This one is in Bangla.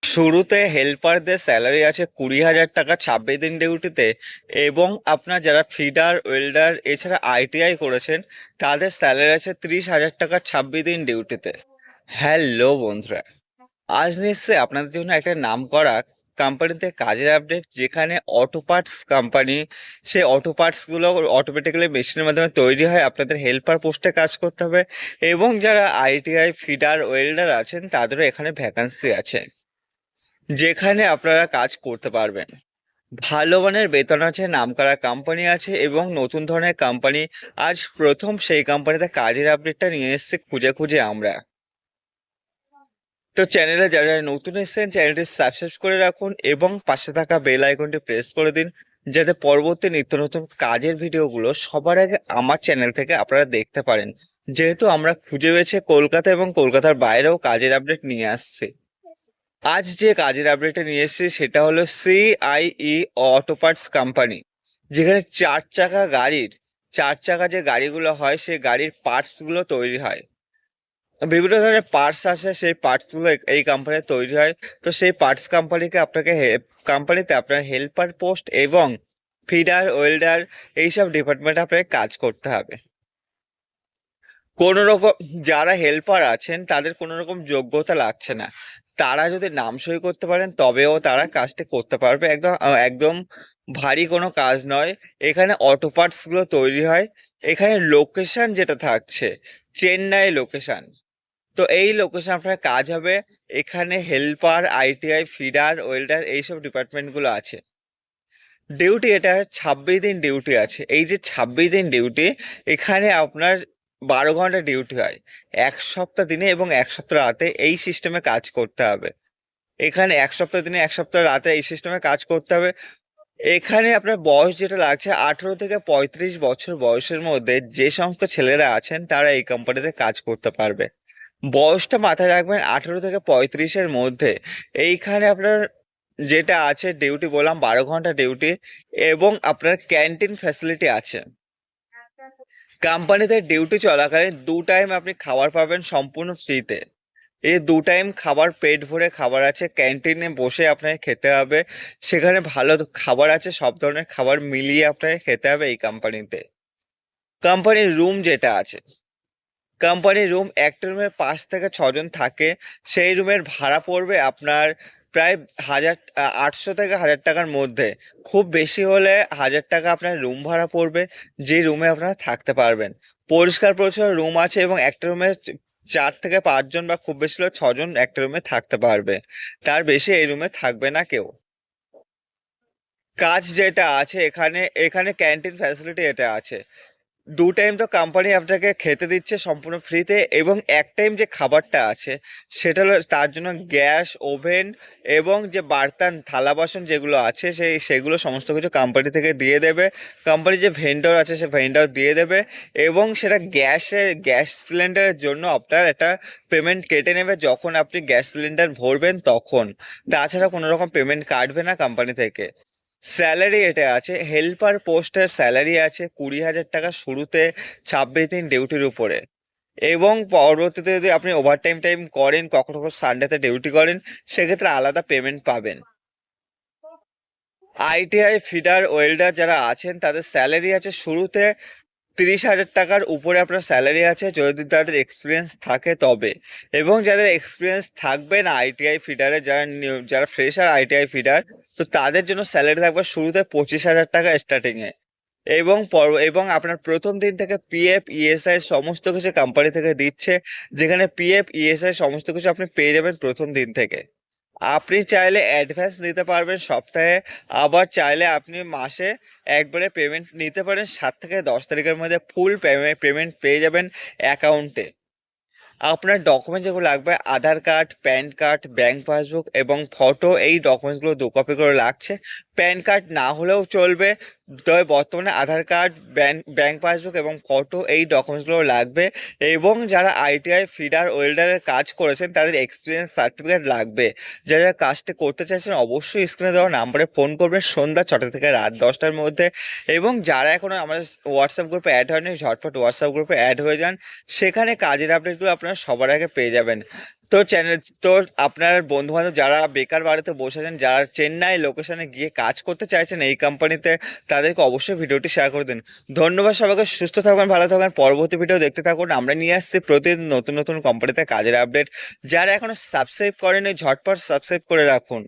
শুরুতে হেল্পারদের স্যালারি আছে 20,000 টাকা 26 দিন ডিউটিতে। এবং আপনার যারা ফিডার ওয়েল্ডার এছাড়া আইটিআই করেছেন তাদের স্যালারি আছে 30,000 টাকা 26 দিন ডিউটিতে। হ্যালো বন্ধুরা, আজ নিশ্চয়ই আপনাদের জন্য একটা নামকরা কোম্পানিতে কাজের আপডেট, যেখানে অটো পার্টস কোম্পানি। সেই অটো পার্টসগুলো অটোমেটিক্যালি মেশিনের মাধ্যমে তৈরি হয়, আপনাদের হেল্পার পোস্টে কাজ করতে হবে। এবং যারা আইটিআই ফিডার ওয়েল্ডার আছেন তাদেরও এখানে ভ্যাকান্সি আছে, যেখানে আপনারা কাজ করতে পারবেন। ভালো মানের বেতন আছে, নামকরা কোম্পানি আছে এবং নতুন ধরনের কোম্পানি। আজ প্রথম সেই কোম্পানিতে কাজের আপডেটটা নিয়ে এসেছে খুঁজে খুঁজে আমরা। তো চ্যানেলে যারা নতুন এসেছেন চ্যানেলটি সাবস্ক্রাইব করে রাখুন এবং পাশে থাকা বেল আইকনটি প্রেস করে দিন, যাতে পরবর্তী নিত্য নতুন কাজের ভিডিওগুলো সবার আগে আমার চ্যানেল থেকে আপনারা দেখতে পারেন। যেহেতু আমরা খুঁজে পেয়েছি কলকাতা এবং কলকাতার বাইরেও কাজের আপডেট নিয়ে আসছে। আজ যে কাজের আপডেটটা নিয়ে এসেছি সেটা হলো সিআইই অটো পার্টস কোম্পানি, যেখানে চার চাকা যে গাড়িগুলো হয় সেই গাড়ির পার্টস গুলো তৈরি হয়। বিভিন্ন ধরনের পার্টস আছে, সেই পার্টস গুলো এই কোম্পানিতে তৈরি হয়। তো সেই পার্টস কোম্পানিতে আপনার হেল্পার পোস্ট এবং ফিডার ওয়েল্ডার এইসব ডিপার্টমেন্টে আপনাকে কাজ করতে হবে। কোনো রকম যারা হেল্পার আছেন তাদের কোনো রকম যোগ্যতা লাগছে না, তারা যদি নাম সই করতে পারেন তবেও তারা কাজটি করতে পারবে। একদম একদম ভারী কোনো কাজ নয়। এখানে অটো পার্টস গুলো তৈরি হয়। এখানে লোকেশন যেটা থাকছে, চেন্নাই লোকেশন। তো এই লোকেশন আপনার কাজ হবে। এখানে হেল্পার আইটিআই ফিডার ওয়েল্ডার এইসব ডিপার্টমেন্ট গুলো আছে। ডিউটি এটা 26 দিন ডিউটি আছে। এই যে 26 দিন ডিউটি, এখানে আপনার 12 ঘন্টা ডিউটি হয়। 1 সপ্তাহ দিনে এবং 1 সপ্তাহ রাতে এই সিস্টেমে কাজ করতে হবে। এখানে 1 সপ্তাহ দিনে 1 সপ্তাহ রাতে এই সিস্টেমে কাজ করতে হবে। এখানে আপনার বয়স যেটা লাগছে, 18 থেকে 35 বছর বয়সের মধ্যে যে সমস্ত ছেলেরা আছেন তারা এই কোম্পানিতে কাজ করতে পারবে। বয়সটা মাথায় রাখবেন, 18 থেকে 35-এর মধ্যে। এইখানে আপনার যেটা আছে ডিউটি বললাম 12 ঘন্টা ডিউটি, এবং আপনার ক্যান্টিন ফ্যাসিলিটি আছে। কোম্পানিতে ডিউটি চলাকালীন 2 টাইম আপনি খাবার পাবেন সম্পূর্ণ ফ্রিতে। এই 2 টাইম খাবার পেট ভরে খাবার আছে, ক্যান্টিনে বসে আপনাকে খেতে হবে। সেখানে ভালো খাবার আছে, সব ধরনের খাবার মিলিয়ে আপনাকে খেতে হবে এই কোম্পানিতে। কোম্পানির রুম যেটা আছে, কোম্পানির রুম একটা রুমে 5 থেকে 6 জন থাকে। সেই রুমের ভাড়া পড়বে আপনার প্রায় 800 থেকে 1,000 টাকার মধ্যে। খুব বেশি হলে 1,000 টাকা আপনার রুম ভাড়া পড়বে, যে রুমে আপনারা থাকতে পারবেন। পরিষ্কার পরিচ্ছন্ন রুম আছে এবং একটা রুমে 4 থেকে 5 জন বা খুব বেশি হলে 6 জন একটা রুমে থাকতে পারবে। তার বেশি এই রুমে থাকবে না কেউ। কাজ যেটা আছে, এখানে এখানে ক্যান্টিন ফ্যাসিলিটি এটা আছে। 2 টাইম তো কোম্পানি আপনাকে খেতে দিচ্ছে সম্পূর্ণ ফ্রিতে, এবং 1 টাইম যে খাবারটা আছে সেটা হলো তার জন্য গ্যাস ওভেন এবং যে বার্তান থালা বাসন যেগুলো আছে সেগুলো সমস্ত কিছু কোম্পানি থেকে দিয়ে দেবে। কোম্পানি যে ভেন্ডর আছে সে ভেন্ডর দিয়ে দেবে। এবং সেটা গ্যাস সিলিন্ডারের জন্য আপনার একটা পেমেন্ট কেটে নেবে যখন আপনি গ্যাস সিলিন্ডার ভরবেন তখন। তাছাড়া কোনো রকম পেমেন্ট কাটবে না কোম্পানি থেকে। স্যালারি এটা আছে, হেল্পার পোস্টের স্যালারি আছে 20,000 টাকা শুরুতে, 26 দিন ডিউটির উপরে। এবং পরবর্তীতে যদি আপনি ওভারটাইম করেন, কখনো কখনো সানডেতে ডিউটি করেন, সেক্ষেত্রে আলাদা পেমেন্ট পাবেন। আইটিআই ফিডার ওয়েল্ডার যারা আছেন তাদের স্যালারি আছে শুরুতে 30,000 টাকার উপরে আপনার স্যালারি আছে, যদি তাদের এক্সপিরিয়েন্স থাকে তবে। এবং যাদের এক্সপিরিয়েন্স থাকবে না আইটিআই ফিডারে, যারা ফ্রেশার আইটিআই ফিডার, তো তাদের জন্য স্যালারি থাকবে শুরুতে 25,000 টাকা স্টার্টিং এ। এবং আপনার প্রথম দিন থেকে পিএফ ইএসআই সমস্ত কিছু কোম্পানি থেকে দিচ্ছে, যেখানে পিএফ ইএসআই সমস্ত কিছু আপনি পেয়ে যাবেন প্রথম দিন থেকে। আপনি চাইলে অ্যাডভান্স নিতে পারবেন সপ্তাহে, আবার চাইলে আপনি মাসে একবারে পেমেন্ট নিতে পারেন। 7 থেকে 10 তারিখের মধ্যে ফুল পেমেন্ট পেয়ে যাবেন অ্যাকাউন্টে। আপনার ডকুমেন্ট যেগুলো লাগবে, Aadhaar card, pan card, bank passbook এবং ফটো, এই ডকুমেন্টসগুলো 2 কপি করে লাগছে। প্যান কার্ড না হলেও চলবে, তবে বর্তমানে আধার কার্ড, ব্যাংক পাসবুক এবং ফটো এই ডকুমেন্টসগুলো লাগবে। এবং যারা আইটিআই ফিডার ওয়েল্ডারের কাজ করেছেন তাদের এক্সপিরিয়েন্স সার্টিফিকেট লাগবে। যারা কাজটি করতে চাইছেন অবশ্যই স্ক্রিনে দেওয়া নাম্বারে ফোন করবেন সন্ধ্যা 6টা থেকে রাত 10টার মধ্যে। এবং যারা এখনো আমাদের হোয়াটসঅ্যাপ গ্রুপে অ্যাড হয়নি, ঝটপট হোয়াটসঅ্যাপ গ্রুপে অ্যাড হয়ে যান। সেখানে কাজের আপডেটগুলো আপনারা সবার আগে পেয়ে যাবেন। তো চ্যানেল তো আপনার বন্ধু বান্ধব যারা বেকার বাড়িতে বসে আছেন, যারা চেন্নাই লোকেশনে গিয়ে কাজ করতে চাইছেন এই কোম্পানিতে, তাদেরকে অবশ্যই ভিডিওটি শেয়ার করে দিন। ধন্যবাদ সবাইকে, সুস্থ থাকুন, ভালো থাকুন, পরবর্তী ভিডিও দেখতে থাকুন। আমরা নিয়ে আসছি প্রতিদিন নতুন নতুন কোম্পানিতে কাজের আপডেট। যারা এখনো সাবস্ক্রাইব করেনি ঝটপট সাবস্ক্রাইব করে রাখুন।